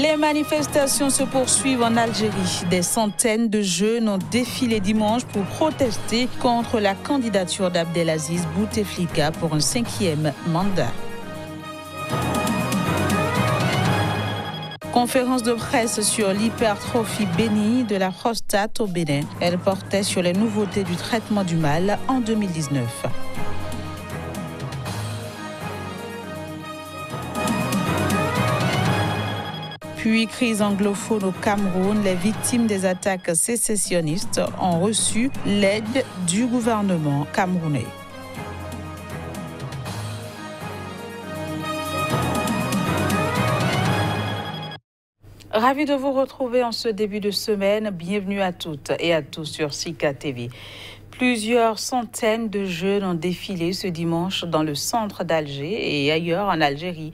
Les manifestations se poursuivent en Algérie. Des centaines de jeunes ont défilé dimanche pour protester contre la candidature d'Abdelaziz Bouteflika pour un 5e mandat. Conférence de presse sur l'hypertrophie bénigne de la prostate au Bénin. Elle portait sur les nouveautés du traitement du mal en 2019. Puis, crise anglophone au Cameroun, les victimes des attaques sécessionnistes ont reçu l'aide du gouvernement camerounais. Ravi de vous retrouver en ce début de semaine. Bienvenue à toutes et à tous sur Sika TV. Plusieurs centaines de jeunes ont défilé ce dimanche dans le centre d'Alger et ailleurs en Algérie.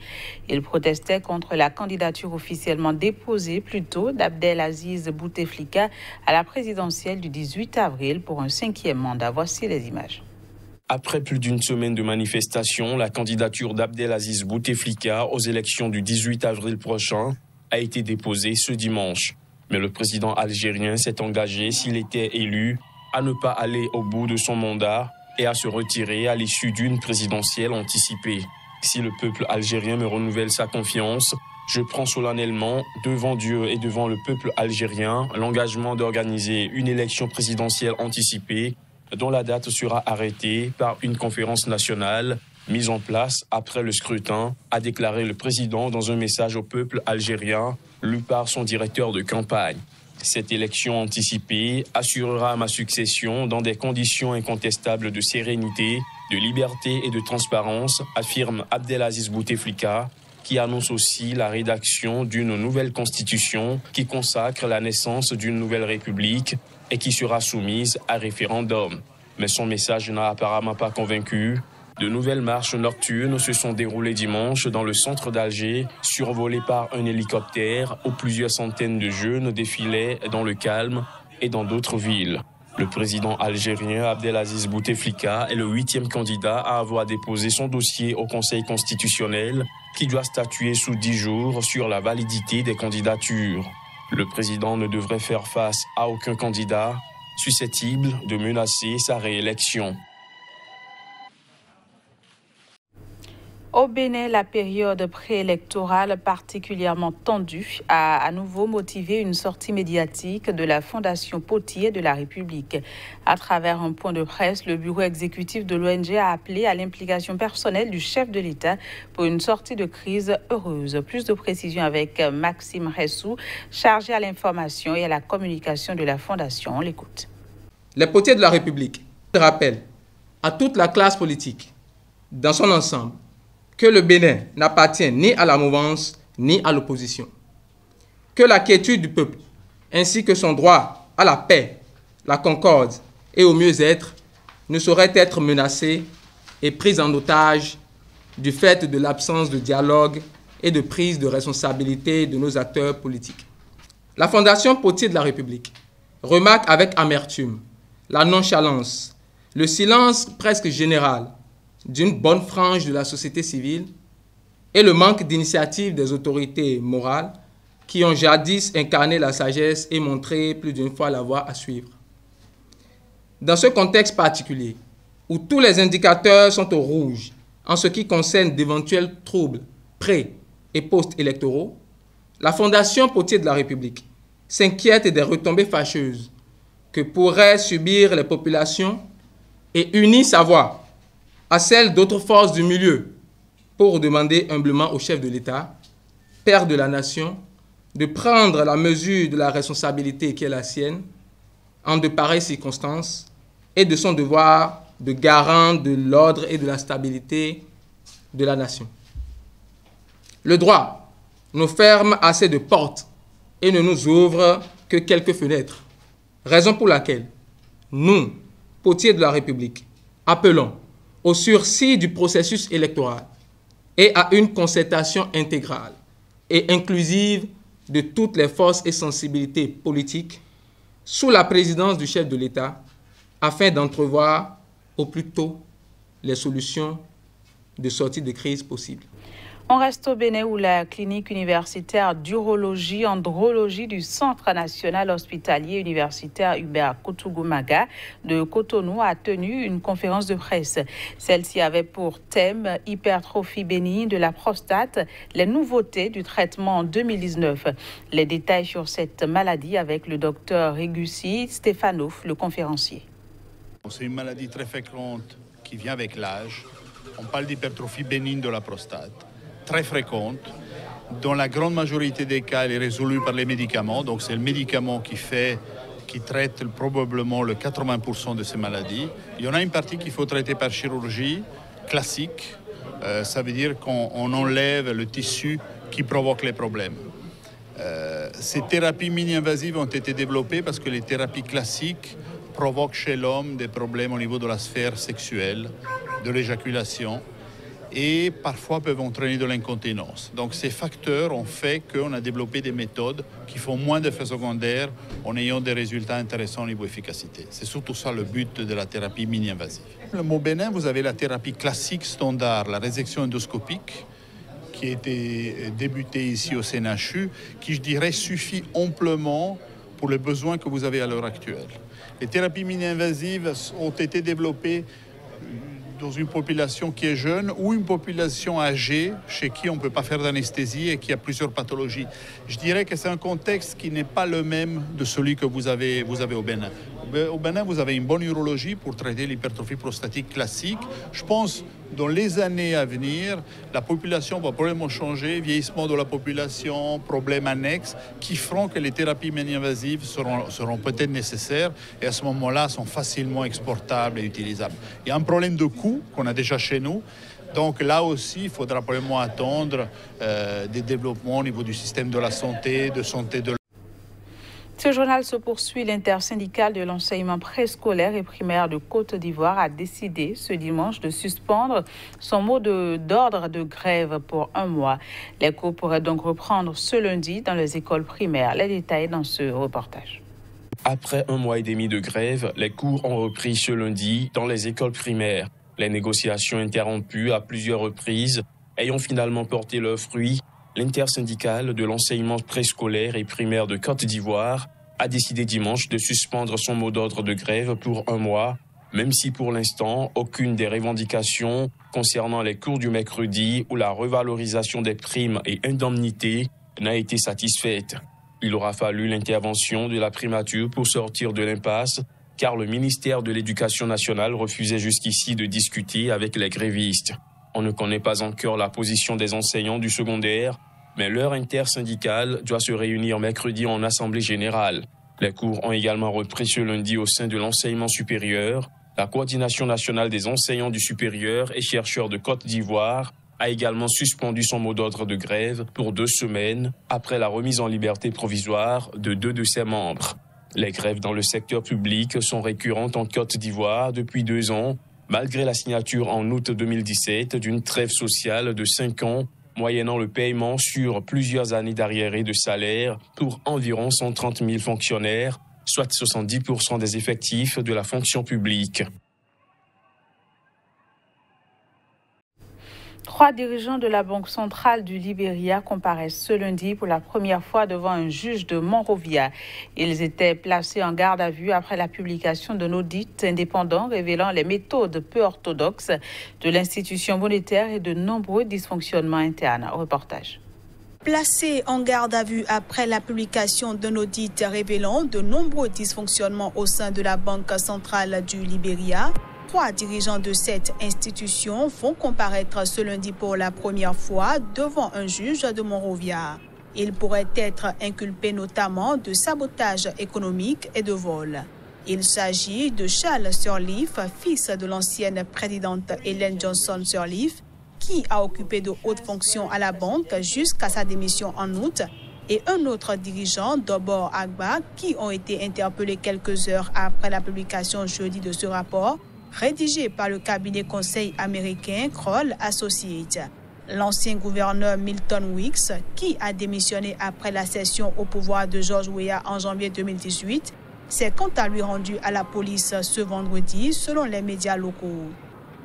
Ils protestaient contre la candidature officiellement déposée plus tôt d'Abdelaziz Bouteflika à la présidentielle du 18 avril pour un 5e mandat. Voici les images. Après plus d'une semaine de manifestations, la candidature d'Abdelaziz Bouteflika aux élections du 18 avril prochain a été déposée ce dimanche. Mais le président algérien s'est engagé, s'il était élu, à ne pas aller au bout de son mandat et à se retirer à l'issue d'une présidentielle anticipée. Si le peuple algérien me renouvelle sa confiance, je prends solennellement, devant Dieu et devant le peuple algérien, l'engagement d'organiser une élection présidentielle anticipée dont la date sera arrêtée par une conférence nationale mise en place après le scrutin, a déclaré le président dans un message au peuple algérien lu par son directeur de campagne. Cette élection anticipée assurera ma succession dans des conditions incontestables de sérénité, de liberté et de transparence, affirme Abdelaziz Bouteflika, qui annonce aussi la rédaction d'une nouvelle constitution qui consacre la naissance d'une nouvelle république et qui sera soumise à référendum. Mais son message n'a apparemment pas convaincu. De nouvelles marches nocturnes se sont déroulées dimanche dans le centre d'Alger, survolées par un hélicoptère où plusieurs centaines de jeunes défilaient dans le calme et dans d'autres villes. Le président algérien Abdelaziz Bouteflika est le 8e candidat à avoir déposé son dossier au Conseil constitutionnel qui doit statuer sous 10 jours sur la validité des candidatures. Le président ne devrait faire face à aucun candidat susceptible de menacer sa réélection. Au Bénin, la période préélectorale particulièrement tendue a à nouveau motivé une sortie médiatique de la Fondation Potier de la République. À travers un point de presse, le bureau exécutif de l'ONG a appelé à l'implication personnelle du chef de l'État pour une sortie de crise heureuse. Plus de précisions avec Maxime Ressou, chargé à l'information et à la communication de la Fondation. On l'écoute. Les Potiers de la République rappellent à toute la classe politique, dans son ensemble, que le Bénin n'appartient ni à la mouvance ni à l'opposition, que la quiétude du peuple, ainsi que son droit à la paix, la concorde et au mieux-être ne sauraient être menacés et pris en otage du fait de l'absence de dialogue et de prise de responsabilité de nos acteurs politiques. La Fondation Potier de la République remarque avec amertume la nonchalance, le silence presque général d'une bonne frange de la société civile et le manque d'initiative des autorités morales qui ont jadis incarné la sagesse et montré plus d'une fois la voie à suivre. Dans ce contexte particulier, où tous les indicateurs sont au rouge en ce qui concerne d'éventuels troubles pré- et post-électoraux, la Fondation Potier de la République s'inquiète des retombées fâcheuses que pourraient subir les populations et unit sa voix à celle d'autres forces du milieu pour demander humblement au chef de l'État, père de la nation, de prendre la mesure de la responsabilité qui est la sienne en de pareilles circonstances et de son devoir de garant de l'ordre et de la stabilité de la nation. Le droit nous ferme assez de portes et ne nous ouvre que quelques fenêtres, raison pour laquelle nous, Potiers de la République, appelons au sursis du processus électoral et à une concertation intégrale et inclusive de toutes les forces et sensibilités politiques sous la présidence du chef de l'État afin d'entrevoir au plus tôt les solutions de sortie de crise possibles. On reste au Bénin où la clinique universitaire d'urologie-andrologie du Centre national hospitalier universitaire Hubert Koutougoumanga de Cotonou a tenu une conférence de presse. Celle-ci avait pour thème hypertrophie bénigne de la prostate, les nouveautés du traitement en 2019. Les détails sur cette maladie avec le docteur Régussi Stéphanov, le conférencier. C'est une maladie très fréquente qui vient avec l'âge. On parle d'hypertrophie bénigne de la prostate, très fréquente. Dans la grande majorité des cas, elle est résolue par les médicaments. Donc c'est le médicament qui traite probablement le 80% de ces maladies. Il y en a une partie qu'il faut traiter par chirurgie classique. Ça veut dire qu'on enlève le tissu qui provoque les problèmes. Ces thérapies mini-invasives ont été développées parce que les thérapies classiques provoquent chez l'homme des problèmes au niveau de la sphère sexuelle, de l'éjaculation, et parfois peuvent entraîner de l'incontinence. Donc ces facteurs ont fait qu'on a développé des méthodes qui font moins d'effets secondaires en ayant des résultats intéressants au niveau efficacité. C'est surtout ça le but de la thérapie mini-invasive. Au Bénin, vous avez la thérapie classique standard, la résection endoscopique, qui a été débutée ici au CNHU, qui je dirais suffit amplement pour les besoins que vous avez à l'heure actuelle. Les thérapies mini-invasives ont été développées dans une population qui est jeune ou une population âgée chez qui on ne peut pas faire d'anesthésie et qui a plusieurs pathologies. Je dirais que c'est un contexte qui n'est pas le même de celui que vous avez au Bénin. Au Bénin, vous avez une bonne urologie pour traiter l'hypertrophie prostatique classique. Je pense dans les années à venir, la population va probablement changer, vieillissement de la population, problèmes annexes, qui feront que les thérapies mini-invasives seront peut-être nécessaires et à ce moment-là sont facilement exportables et utilisables. Il y a un problème de coût qu'on a déjà chez nous. Donc là aussi, il faudra probablement attendre des développements au niveau du système de la santé, de santé de Ce journal se poursuit. L'intersyndicale de l'enseignement préscolaire et primaire de Côte d'Ivoire a décidé ce dimanche de suspendre son mot d'ordre de grève pour un mois. Les cours pourraient donc reprendre ce lundi dans les écoles primaires. Les détails dans ce reportage. Après un mois et demi de grève, les cours ont repris ce lundi dans les écoles primaires. Les négociations interrompues à plusieurs reprises ayant finalement porté leurs fruits, l'intersyndicale de l'enseignement préscolaire et primaire de Côte d'Ivoire a décidé dimanche de suspendre son mot d'ordre de grève pour un mois, même si pour l'instant, aucune des revendications concernant les cours du mercredi ou la revalorisation des primes et indemnités n'a été satisfaite. Il aura fallu l'intervention de la primature pour sortir de l'impasse, car le ministère de l'Éducation nationale refusait jusqu'ici de discuter avec les grévistes. On ne connaît pas encore la position des enseignants du secondaire, mais leur intersyndicale doit se réunir mercredi en assemblée générale. Les cours ont également repris ce lundi au sein de l'enseignement supérieur. La coordination nationale des enseignants du supérieur et chercheurs de Côte d'Ivoire a également suspendu son mot d'ordre de grève pour 2 semaines après la remise en liberté provisoire de 2 de ses membres. Les grèves dans le secteur public sont récurrentes en Côte d'Ivoire depuis 2 ans, malgré la signature en août 2017 d'une trêve sociale de 5 ans, moyennant le paiement sur plusieurs années d'arriérés de salaire pour environ 130 000 fonctionnaires, soit 70% des effectifs de la fonction publique. 3 dirigeants de la Banque centrale du Libéria comparaissent ce lundi pour la première fois devant un juge de Monrovia. Ils étaient placés en garde à vue après la publication d'un audit indépendant révélant les méthodes peu orthodoxes de l'institution monétaire et de nombreux dysfonctionnements internes. Reportage. Placés en garde à vue après la publication d'un audit révélant de nombreux dysfonctionnements au sein de la Banque centrale du Libéria, 3 dirigeants de cette institution vont comparaître ce lundi pour la première fois devant un juge de Monrovia. Ils pourraient être inculpés notamment de sabotage économique et de vol. Il s'agit de Charles Sirleaf, fils de l'ancienne présidente Ellen Johnson Sirleaf, qui a occupé de hautes fonctions à la banque jusqu'à sa démission en août, et un autre dirigeant, Dobor Agba, qui ont été interpellés quelques heures après la publication jeudi de ce rapport, rédigé par le cabinet conseil américain Kroll Associates. L'ancien gouverneur Milton Weeks, qui a démissionné après la cession au pouvoir de George Weah en janvier 2018, s'est quant à lui rendu à la police ce vendredi, selon les médias locaux.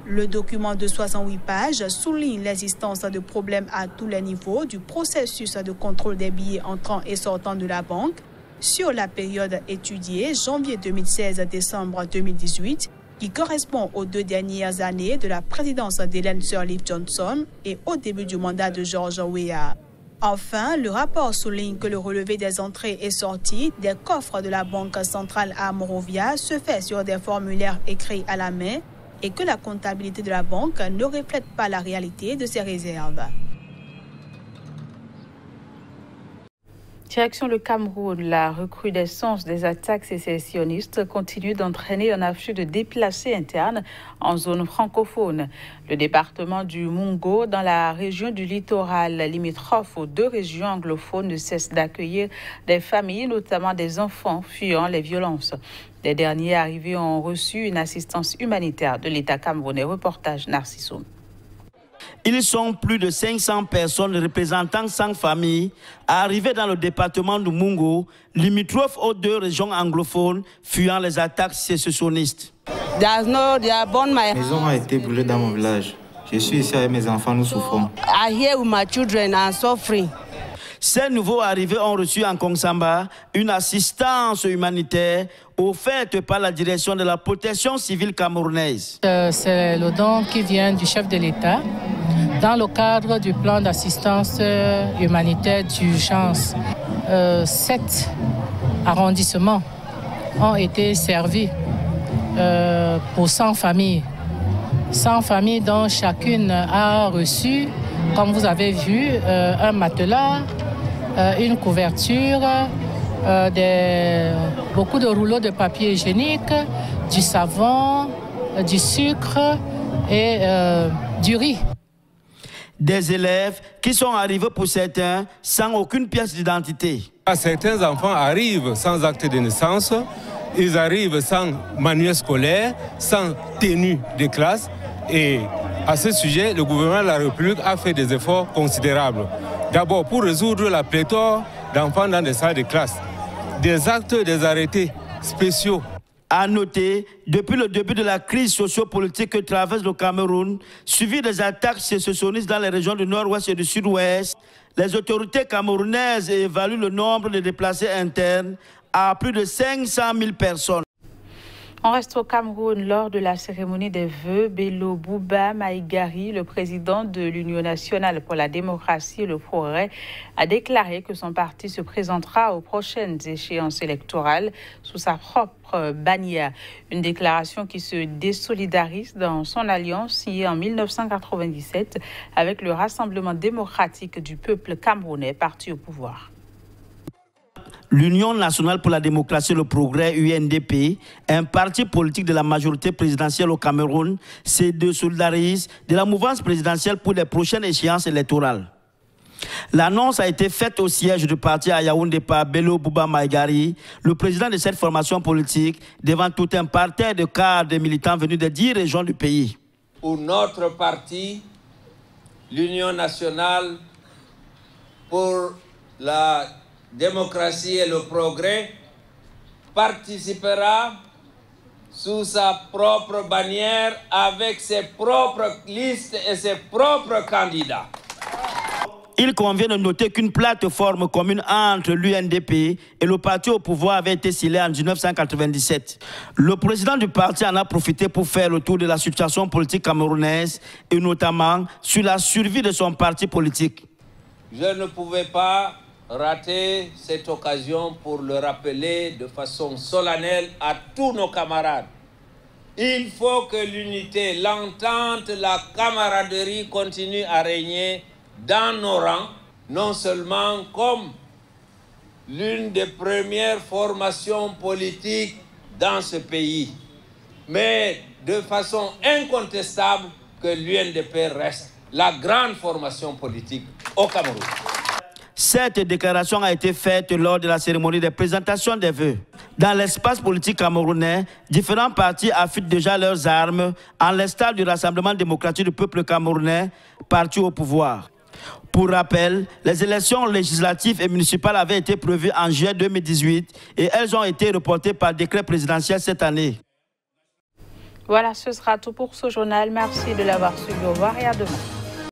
Le document de 68 pages souligne l'existence de problèmes à tous les niveaux du processus de contrôle des billets entrant et sortant de la banque sur la période étudiée, janvier 2016-décembre 2018, qui correspond aux 2 dernières années de la présidence d'Hélène Sirleaf Johnson et au début du mandat de George Weah. Enfin, le rapport souligne que le relevé des entrées et sorties des coffres de la Banque centrale à Monrovia se fait sur des formulaires écrits à la main et que la comptabilité de la banque ne reflète pas la réalité de ses réserves. Direction le Cameroun, la recrudescence des attaques sécessionnistes continue d'entraîner un afflux de déplacés internes en zone francophone. Le département du Mungo, dans la région du littoral limitrophe aux 2 régions anglophones, ne cesse d'accueillir des familles, notamment des enfants fuyant les violences. Les derniers arrivés ont reçu une assistance humanitaire de l'État camerounais. Reportage Narcissoum. Ils sont plus de 500 personnes représentant 100 familles arrivées dans le département du Mungo, limitrophe aux 2 régions anglophones, fuyant les attaques sécessionnistes. La maison a été brûlée dans mon village. Je suis ici avec mes enfants, nous souffrons. Ces nouveaux arrivés ont reçu en Kongsamba une assistance humanitaire offerte par la direction de la protection civile camerounaise. C'est le don qui vient du chef de l'État dans le cadre du plan d'assistance humanitaire d'urgence. 7 arrondissements ont été servis pour 100 familles. 100 familles dont chacune a reçu, comme vous avez vu, un matelas, une couverture, beaucoup de rouleaux de papier hygiénique, du savon, du sucre et du riz. Des élèves qui sont arrivés pour certains sans aucune pièce d'identité. Certains enfants arrivent sans acte de naissance, ils arrivent sans manuel scolaire, sans tenue de classe. Et à ce sujet, le gouvernement de la République a fait des efforts considérables. D'abord pour résoudre la pléthore d'enfants dans des salles de classe, des actes, des arrêtés spéciaux. À noter, depuis le début de la crise sociopolitique que traverse le Cameroun, suivi des attaques sécessionnistes dans les régions du nord-ouest et du sud-ouest, les autorités camerounaises évaluent le nombre de déplacés internes à plus de 500 000 personnes. On reste au Cameroun. Lors de la cérémonie des vœux, Bello Bouba Maïgari, le président de l'Union nationale pour la démocratie et le progrès, a déclaré que son parti se présentera aux prochaines échéances électorales sous sa propre bannière. Une déclaration qui se désolidarise dans son alliance signée en 1997 avec le Rassemblement démocratique du peuple camerounais, parti au pouvoir. L'Union nationale pour la démocratie et le progrès, UNDP, un parti politique de la majorité présidentielle au Cameroun, se désolidarise de la mouvance présidentielle pour les prochaines échéances électorales. L'annonce a été faite au siège du parti à Yaoundé par Bello Bouba Maïgari, le président de cette formation politique, devant tout un parterre de cadres et militants venus des 10 régions du pays. Pour notre parti, l'Union nationale pour la démocratie et le progrès, participera sous sa propre bannière avec ses propres listes et ses propres candidats. Il convient de noter qu'une plateforme commune entre l'UNDP et le parti au pouvoir avait été scellée en 1997. Le président du parti en a profité pour faire le tour de la situation politique camerounaise et notamment sur la survie de son parti politique. Je ne pouvais pas rater cette occasion pour le rappeler de façon solennelle à tous nos camarades. Il faut que l'unité, l'entente, la camaraderie continuent à régner dans nos rangs, non seulement comme l'une des premières formations politiques dans ce pays, mais de façon incontestable que l'UNDP reste la grande formation politique au Cameroun. Cette déclaration a été faite lors de la cérémonie de présentation des vœux. Dans l'espace politique camerounais, différents partis affûtent déjà leurs armes, en l'instar du Rassemblement démocratique du peuple camerounais, parti au pouvoir. Pour rappel, les élections législatives et municipales avaient été prévues en juillet 2018 et elles ont été reportées par décret présidentiel cette année. Voilà, ce sera tout pour ce journal. Merci de l'avoir suivi. Au revoir et à demain.